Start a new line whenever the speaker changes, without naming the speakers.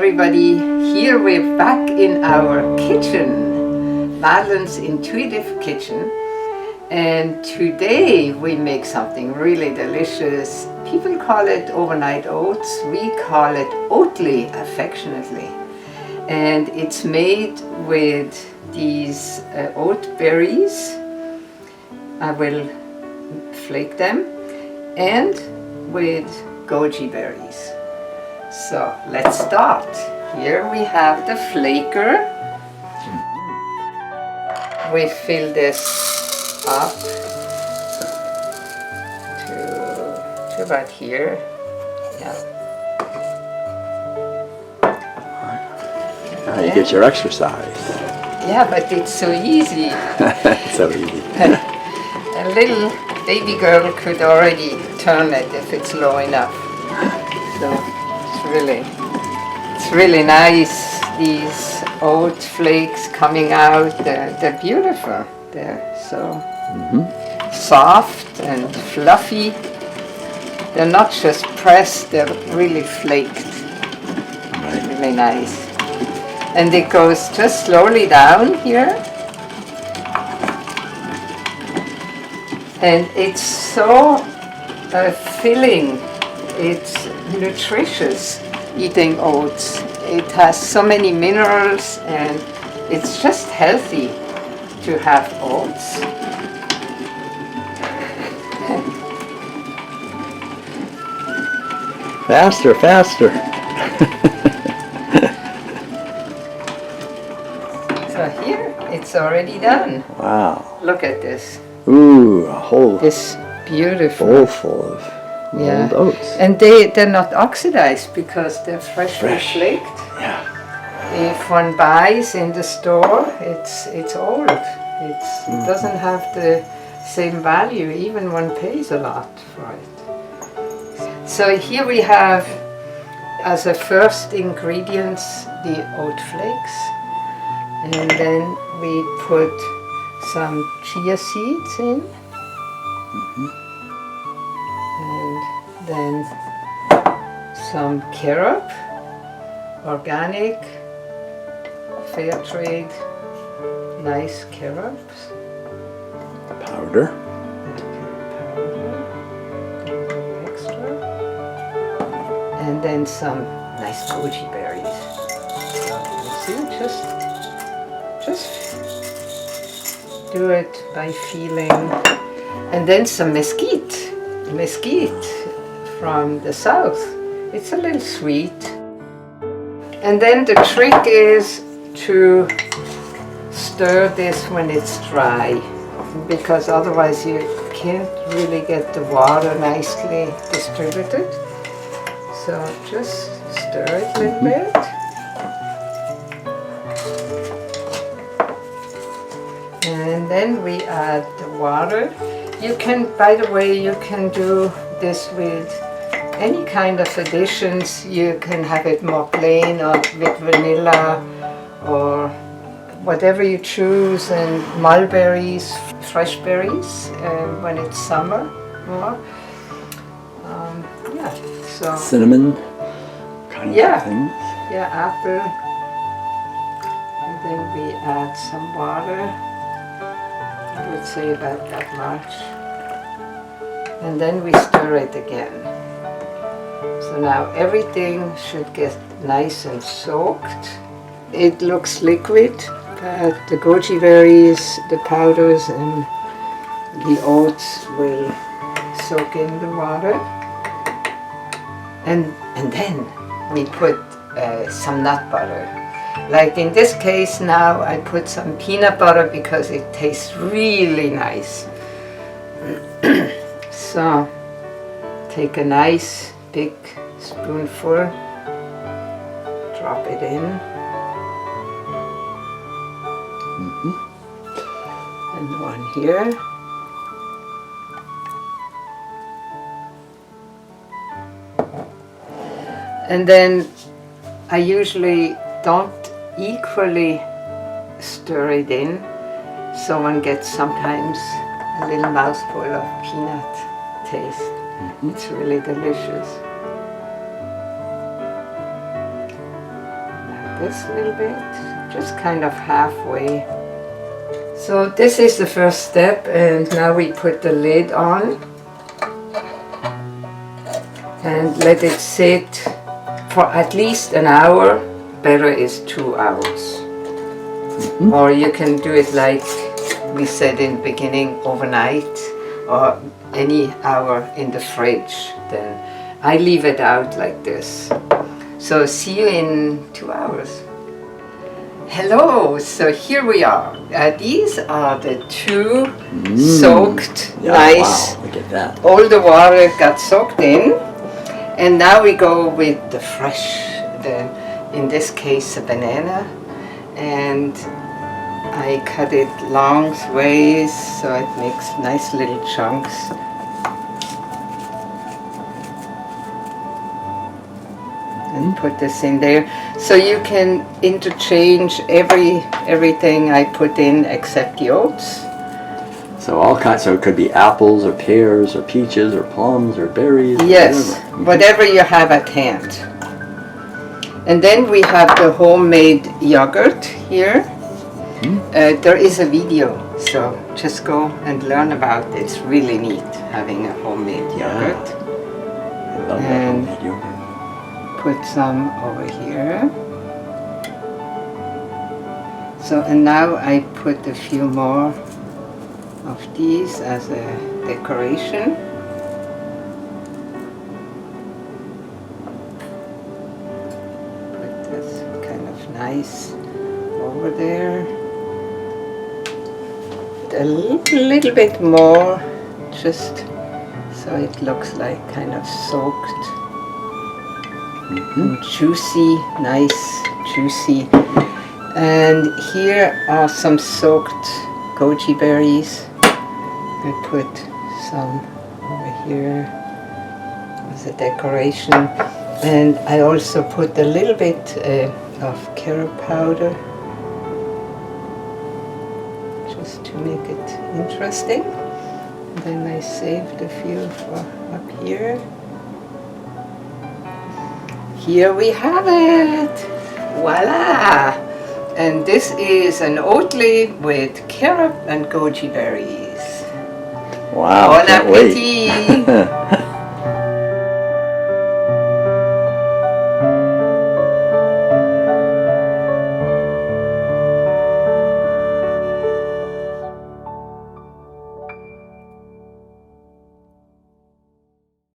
everybody. Here we're back in our kitchen, Madeleine's intuitive kitchen, and today we make something really delicious. People call it overnight oats, we call it Oatley affectionately, and it's made with these oat berries. I will flake them, and with goji berries. So let's start. Here we have the flaker. We fill this up to about here. Yeah.
Now you get your exercise.
Yeah, but it's so easy.
It's so easy.
A little baby girl could already turn it if it's low enough. So it's really nice. These oat flakes coming out, they're beautiful. They're so soft and fluffy. They're not just pressed, they're really flaked.
Right.
Really nice. And it goes just slowly down here. And it's so filling. It's nutritious eating oats. It has so many minerals and it's just healthy to have oats.
Faster, faster.
So here, it's already done.
Wow.
Look at this.
Ooh, a whole
This beautiful
bowl full of rolled oats.
And they're not oxidized because they're freshly flaked.
Yeah.
If one buys in the store, it's old. It doesn't have the same value, even one pays a lot for it. So here we have, as a first ingredients, the oat flakes, and then we put some chia seeds in, and then some carob, organic, fair trade, nice carobs.
Powder.
Extra. And then some nice goji berries. So you see, just do it by feeling. And then some mesquite from the south. It's a little sweet. And then the trick is to stir this when it's dry, because otherwise you can't really get the water nicely distributed. So just stir it a little bit. And then we add the water. You can, by the way, you can do this with any kind of additions. You can have it more plain or with vanilla or whatever you choose, and mulberries, fresh berries when it's summer more. Yeah, so
Cinnamon kind of things.
Yeah, apple. And then we add some water. I would say about that much. And then we stir it again. So now everything should get nice and soaked. It looks liquid, but the goji berries, the powders, and the oats will soak in the water. And then we put some nut butter. Like in this case now, I put some peanut butter because it tastes really nice. So take a nice big spoonful, drop it in, and one here. And then I usually don't equally stir it in, so one gets sometimes a little mouthful of peanut taste. It's really delicious. this little bit, just kind of halfway. So this is the first step, and now we put the lid on and let it sit for at least an hour. Better is 2 hours. Or you can do it like we said in the beginning, overnight, or any hour in the fridge. Then I leave it out like this. So see you in 2 hours. Hello, so here we are. These are the two soaked, nice.
Wow, look at that.
All the water got soaked in. And now we go with the fresh, in this case a banana. And I cut it long ways so it makes nice little chunks. And put this in there. So you can interchange everything I put in except the oats.
So all kinds, so it could be apples or pears or peaches or plums or berries.
Yes, whatever you have at hand. And then we have the homemade yogurt here. There is a video, so just go and learn about it. It's really neat having a homemade yogurt.
I love that homemade yogurt.
Put some over here. So, and now I put a few more of these as a decoration. Put this kind of nice over there. A little bit more, just so it looks like kind of soaked. And juicy, nice, juicy. And here are some soaked goji berries. I put some over here as a decoration. And I also put a little bit of Carob powder, just to make it interesting. And then I saved a few for up here. Here we have it! Voila! And this is an Oatley with Carob and goji berries.
Wow,
Bon
can't
appetit!
wait.